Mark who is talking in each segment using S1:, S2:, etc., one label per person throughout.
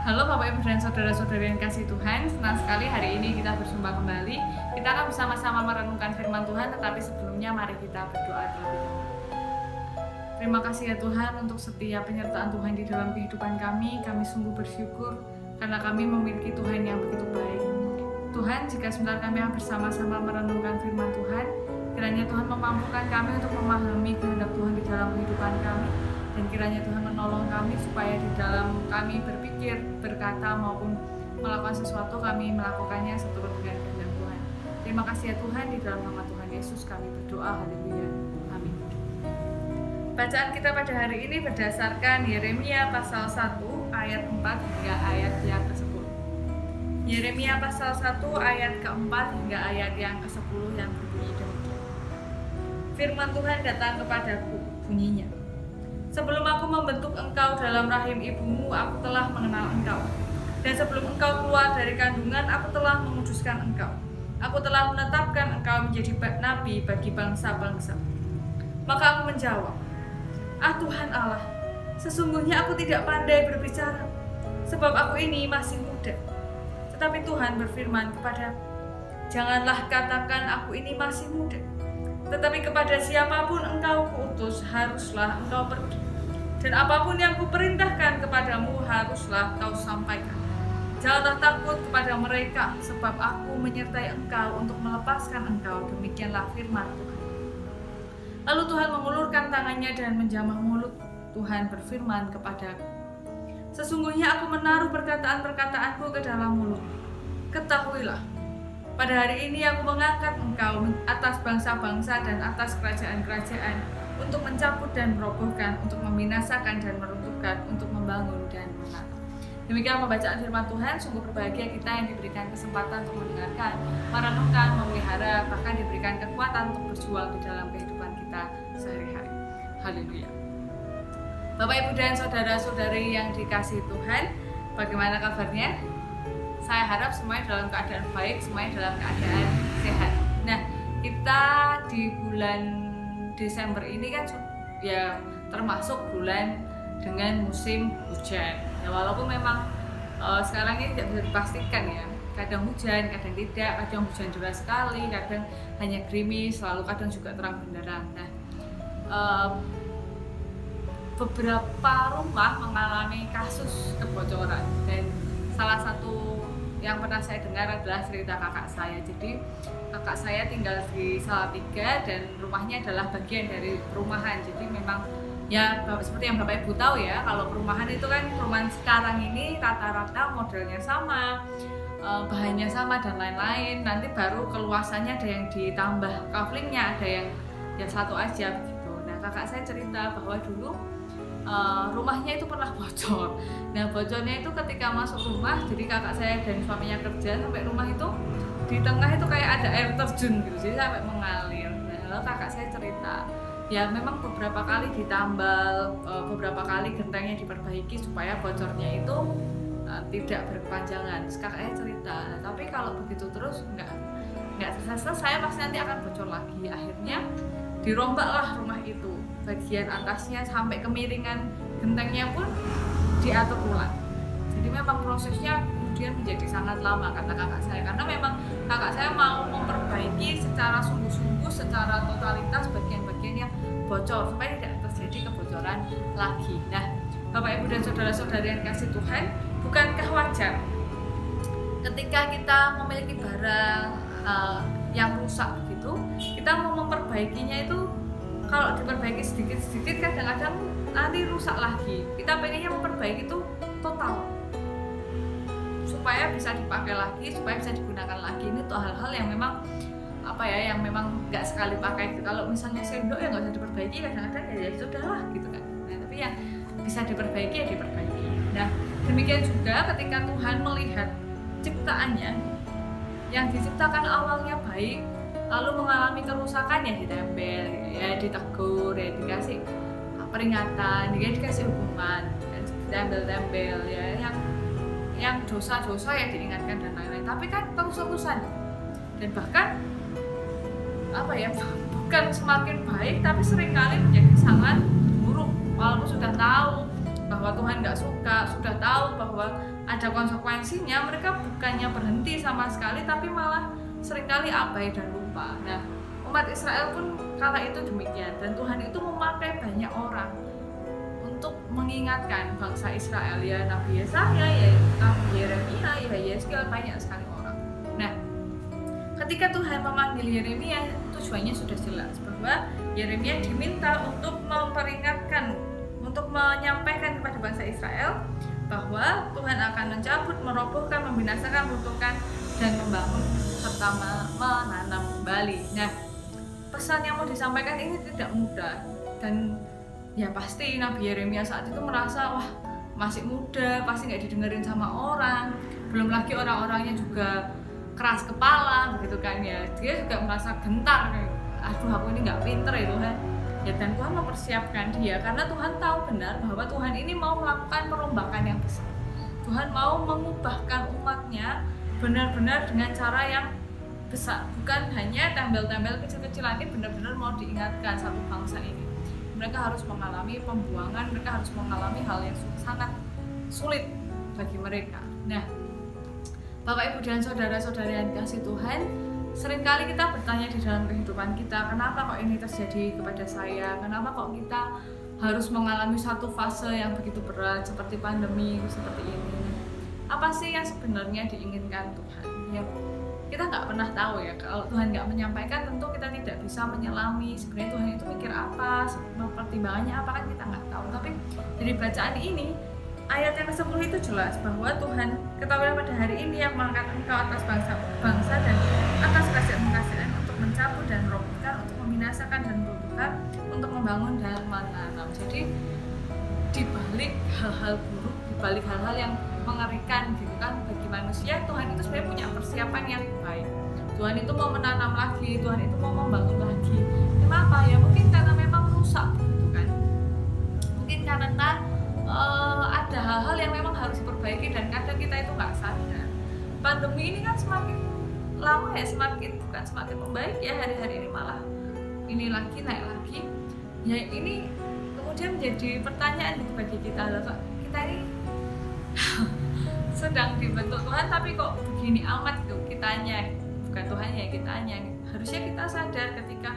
S1: Halo Bapak Ibu dan Saudara-saudari yang kasih Tuhan, senang sekali hari ini kita berjumpa kembali. Kita akan bersama-sama merenungkan firman Tuhan, tetapi sebelumnya mari kita berdoa terlebih dahulu. Terima kasih ya Tuhan untuk setiap penyertaan Tuhan di dalam kehidupan kami. Kami sungguh bersyukur karena kami memiliki Tuhan yang begitu baik. Tuhan, jika sebentar kami akan bersama-sama merenungkan firman Tuhan, kiranya Tuhan memampukan kami untuk memahami kehendak Tuhan di dalam kehidupan kami. Dan kiranya Tuhan menolong kami supaya di dalam kami berpikir, berkata maupun melakukan sesuatu, kami melakukannya seturut dengan kehendak Tuhan. Terima kasih ya Tuhan, di dalam nama Tuhan Yesus kami berdoa, haleluya, amin. Bacaan kita pada hari ini berdasarkan Yeremia pasal 1 ayat 4 hingga ayat yang ke-10. Yeremia pasal 1 ayat ke-4 hingga ayat yang ke-10 yang berbunyi demikian. Firman Tuhan datang kepadaku, bunyinya: Sebelum aku membentuk engkau dalam rahim ibumu, aku telah mengenal engkau. Dan sebelum engkau keluar dari kandungan, aku telah menguduskan engkau. Aku telah menetapkan engkau menjadi nabi bagi bangsa-bangsa. Maka aku menjawab, Ah Tuhan Allah, sesungguhnya aku tidak pandai berbicara, sebab aku ini masih muda. Tetapi Tuhan berfirman kepadaku, Janganlah katakan aku ini masih muda, tetapi kepada siapapun engkau kuutus, haruslah engkau pergi. Dan apapun yang kuperintahkan kepadamu, haruslah kau sampaikan. Janganlah takut kepada mereka, sebab aku menyertai engkau untuk melepaskan engkau. Demikianlah firman Tuhan. Lalu Tuhan mengulurkan tangannya dan menjamah mulut. Tuhan berfirman kepadaku, Sesungguhnya aku menaruh perkataan-perkataanku ke dalam mulut. Ketahuilah, pada hari ini aku mengangkat engkau atas bangsa-bangsa dan atas kerajaan-kerajaan, untuk mencabut dan merobohkan, untuk membinasakan dan meruntuhkan, untuk membangun dan menata. Demikian pembacaan firman Tuhan. Sungguh berbahagia kita yang diberikan kesempatan untuk mendengarkan, merenungkan, memelihara, bahkan diberikan kekuatan untuk berjuang di dalam kehidupan kita sehari-hari. Haleluya. Bapak, Ibu, dan saudara-saudari yang dikasihi Tuhan, bagaimana kabarnya? Saya harap semuanya dalam keadaan baik, semuanya dalam keadaan sehat. Nah, kita di bulan Desember ini kan ya termasuk bulan dengan musim hujan. Ya, walaupun memang sekarang ini tidak bisa dipastikan ya. Kadang hujan, kadang tidak, kadang hujan deras sekali, kadang hanya gerimis, lalu kadang juga terang benderang. Nah, beberapa rumah mengalami kasus kebocoran, dan salah satu yang pernah saya dengar adalah cerita kakak saya. Jadi kakak saya tinggal di Salatiga dan rumahnya adalah bagian dari perumahan. Jadi memang ya seperti yang Bapak Ibu tahu ya, kalau perumahan itu kan perumahan sekarang ini rata-rata modelnya sama, bahannya sama dan lain-lain. Nanti baru keluasannya ada yang ditambah couplingnya, ada yang ya satu aja begitu. Nah, kakak saya cerita bahwa dulu rumahnya itu pernah bocor. Nah, bocornya itu ketika masuk rumah, jadi kakak saya dan suaminya kerja, sampai rumah itu di tengah itu kayak ada air terjun gitu, jadi sampai mengalir. Nah, lalu kakak saya cerita, ya memang beberapa kali ditambal, beberapa kali gentengnya diperbaiki supaya bocornya itu tidak berkepanjangan. Terus kakak saya cerita, nah, tapi kalau begitu terus nggak selesai, pasti nanti akan bocor lagi. Akhirnya dirombaklah rumah itu, bagian atasnya sampai kemiringan gentengnya pun diatur ulang. Jadi memang prosesnya kemudian menjadi sangat lama, kata kakak saya, karena memang kakak saya mau memperbaiki secara sungguh-sungguh, secara totalitas bagian-bagian yang bocor supaya tidak terjadi kebocoran lagi. Nah, Bapak Ibu dan saudara-saudari yang kasih Tuhan, bukankah wajar ketika kita memiliki barang yang rusak begitu, kita mau memperbaikinya itu, kalau diperbaiki sedikit-sedikit kadang-kadang nanti rusak lagi. Kita pengennya memperbaiki itu total supaya bisa dipakai lagi, supaya bisa digunakan lagi. Ini tuh hal-hal yang memang yang memang nggak sekali pakai. Kalau misalnya sendok ya nggak usah diperbaiki, kadang-kadang ya sudahlah gitu kan. Nah, tapi yang bisa diperbaiki ya diperbaiki. Nah, demikian juga ketika Tuhan melihat ciptaannya yang diciptakan awalnya baik, lalu mengalami kerusakan, ya ditempel, ya ditegur, ya dikasih peringatan, ya dikasih hukuman, dan ditempel-tempel, ya yang dosa-dosa ya diingatkan dan lain-lain. Tapi kan terus-terusan, dan bahkan bukan semakin baik, tapi seringkali menjadi sangat buruk. Walaupun sudah tahu bahwa Tuhan nggak suka, sudah tahu bahwa ada konsekuensinya, mereka bukannya berhenti sama sekali, tapi malah seringkali abai dan lupa. Nah, umat Israel pun kala itu demikian, dan Tuhan itu memakai banyak orang untuk mengingatkan bangsa Israel, ya Nabi Yesaya, ya Nabi Yeremia, ya Yeskiel, banyak sekali orang. Nah, ketika Tuhan memanggil Yeremia, tujuannya sudah jelas bahwa Yeremia diminta untuk memperingatkan, untuk menyampaikan kepada bangsa Israel bahwa Tuhan akan mencabut, merobohkan, membinasakan, meruntuhkan, dan membangun serta menanam kembali. Nah, pesan yang mau disampaikan ini tidak mudah, dan ya pasti Nabi Yeremia saat itu merasa, wah masih muda, pasti nggak didengerin sama orang, belum lagi orang-orangnya juga keras kepala begitu kan ya. Dia juga merasa gentar, aduh aku ini nggak pinter ya Tuhan. Ya, dan Tuhan mempersiapkan dia karena Tuhan tahu benar bahwa Tuhan ini mau melakukan perombakan yang besar. Tuhan mau mengubahkan umatnya benar-benar dengan cara yang besar, bukan hanya tembel-tembel kecil-kecilan. Ini benar-benar mau diingatkan satu bangsa ini. Mereka harus mengalami pembuangan, mereka harus mengalami hal yang sangat sulit bagi mereka. Nah, Bapak Ibu dan saudara-saudara yang dikasihi Tuhan, seringkali kita bertanya di dalam kehidupan kita, kenapa kok ini terjadi kepada saya? Kenapa kok kita harus mengalami satu fase yang begitu berat seperti pandemi seperti ini? Apa sih yang sebenarnya diinginkan Tuhan? Ya, kita nggak pernah tahu ya. Kalau Tuhan nggak menyampaikan, tentu kita tidak bisa menyelami sebenarnya Tuhan itu mikir apa, pertimbangannya apa, kan kita nggak tahu. Tapi dari bacaan ini, ayat yang ke-10 itu jelas bahwa Tuhan, ketahuilah pada hari ini yang mengangkat engkau atas bangsa dan atas kerajaan untuk mencabut dan merobohkan, untuk membinasakan dan meruntuhkan, untuk membangun dan menanam. Jadi di balik hal-hal buruk, di balik hal-hal yang mengerikan gitu kan bagi manusia, Tuhan itu sebenarnya punya persiapan yang baik. Tuhan itu mau menanam lagi, Tuhan itu mau membangun lagi. Kenapa? Ya mungkin karena memang rusak gitu kan. Mungkin karena ada hal-hal yang memang harus diperbaiki dan kadang kita itu nggak sadar. Pandemi ini kan semakin lama ya bukan semakin membaik ya, hari-hari ini malah ini lagi naik lagi. Ya ini kemudian menjadi pertanyaan bagi kita ini sedang dibentuk Tuhan tapi kok begini amat gitu kitanya, bukan Tuhannya, kitanya. Harusnya kita sadar ketika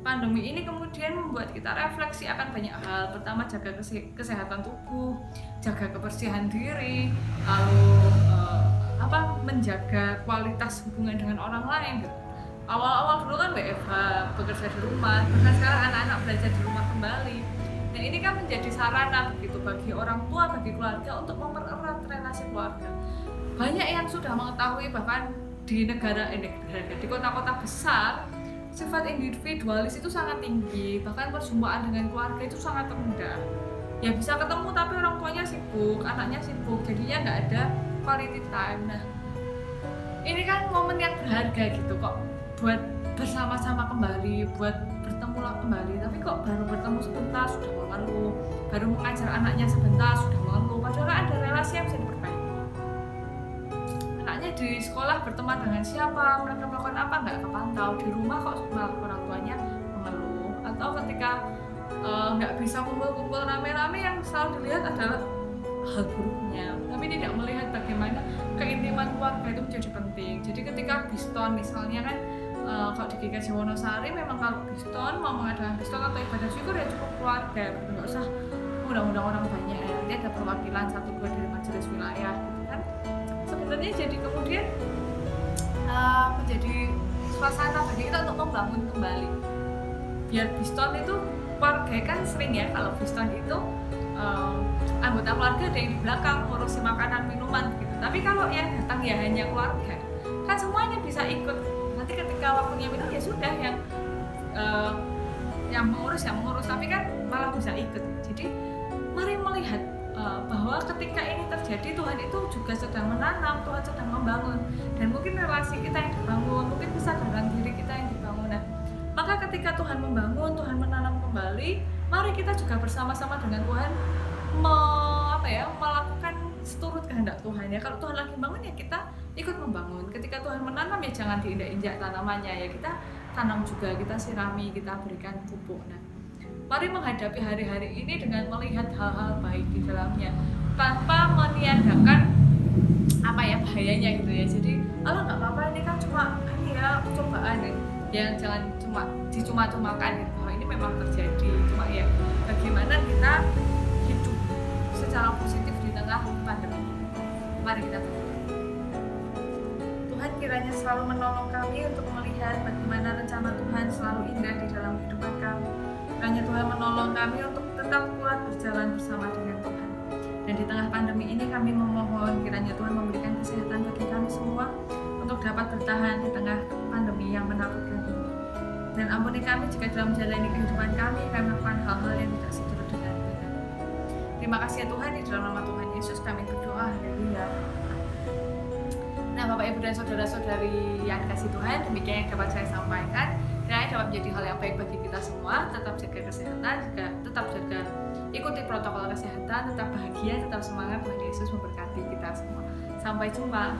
S1: pandemi ini kemudian membuat kita refleksi akan banyak hal. Pertama, jaga kesehatan tubuh, jaga kebersihan diri, lalu menjaga kualitas hubungan dengan orang lain gitu. Awal-awal dulu kan WFH, bekerja di rumah, bahkan sekarang anak-anak belajar di rumah kembali. Dan ini kan menjadi sarana begitu bagi orang tua, bagi keluarga untuk mempererat relasi keluarga. Banyak yang sudah mengetahui bahkan di di kota-kota besar sifat individualis itu sangat tinggi, bahkan perjumpaan dengan keluarga itu sangat rendah. Ya bisa ketemu tapi orang tuanya sibuk, anaknya sibuk, jadinya nggak ada quality time. Nah, ini kan momen yang berharga gitu kok buat bersama-sama kembali, buat bertemu kembali. Tapi kok baru bertemu sebentar sudah mengeluh, baru mengajar anaknya sebentar sudah mengeluh. Padahal ada relasi yang bisa diperbaiki. Anaknya di sekolah berteman dengan siapa, mereka melakukan apa, nggak kepantau. Di rumah kok malah orang tuanya mengeluh. Atau ketika nggak bisa kumpul-kumpul rame-rame, yang selalu dilihat adalah hal buruknya, tapi tidak melihat bagaimana keintiman keluarga itu menjadi penting. Jadi ketika Biston misalnya kan, kalau di GKJ Wonosari memang kalau Biston mau mengadakan Biston atau ibadah syukur ya cukup keluarga, nggak usah undang-undang orang banyak ya. Nanti ada perwakilan 1-2 dari majelis wilayah gitu kan. Sebenarnya jadi kemudian menjadi suasana bagi kita untuk membangun kembali. Biar Biston itu keluarga kan sering ya, kalau Biston itu anggota keluarga ada yang di belakang ngurusi makanan minuman gitu. Tapi kalau yang datang ya hanya keluarga, kan semuanya bisa ikut. Nanti ketika waktunya minum ya sudah, yang mengurus, tapi kan malah bisa ikut. Jadi mari melihat bahwa ketika ini terjadi, Tuhan itu juga sedang menanam, Tuhan sedang membangun, dan mungkin relasi kita yang dibangun, mungkin kesadaran diri kita yang dibangun. Nah, maka ketika Tuhan membangun, Tuhan menanam kembali, mari kita juga bersama-sama dengan Tuhan melakukan seturut kehendak Tuhan ya. Kalau Tuhan lagi bangun ya kita ikut membangun. Ketika Tuhan menanam ya jangan diinjak-injak tanamannya ya, kita tanam juga, kita sirami, kita berikan pupuk. Nah, Mari menghadapi hari-hari ini dengan melihat hal-hal baik di dalamnya, tanpa meniadakan bahayanya gitu ya. Jadi nggak apa-apa, ini kan cuma cobaan ya, jangan cuma dicuma-cumakan gitu, bahwa ini memang terjadi, cuma ya bagaimana kita hidup secara positif di tengah pandemi. Mari kita berdoa. Tuhan kiranya selalu menolong kami untuk melihat bagaimana rencana Tuhan selalu indah di dalam kehidupan kami. Kiranya Tuhan menolong kami untuk tetap kuat berjalan bersama dengan Tuhan. Dan di tengah pandemi ini kami memohon kiranya Tuhan memberikan kesehatan bagi kami semua untuk dapat bertahan di tengah pandemi yang menakutkan ini. Dan ampuni kami jika dalam menjalani kehidupan kami melakukan hal-hal yang tidak seturut dengan kehendak. Terima kasih ya Tuhan, di dalam nama Tuhan Yesus kami berdoa. Haleluya. Nah, Bapak Ibu dan saudara-saudari yang kasih Tuhan, demikian yang dapat saya sampaikan. Kiranya dapat menjadi hal yang baik bagi kita semua. Tetap jaga kesehatan, tetap jaga ikuti protokol kesehatan, tetap bahagia, tetap semangat. Tuhan Yesus memberkati kita semua. Sampai jumpa.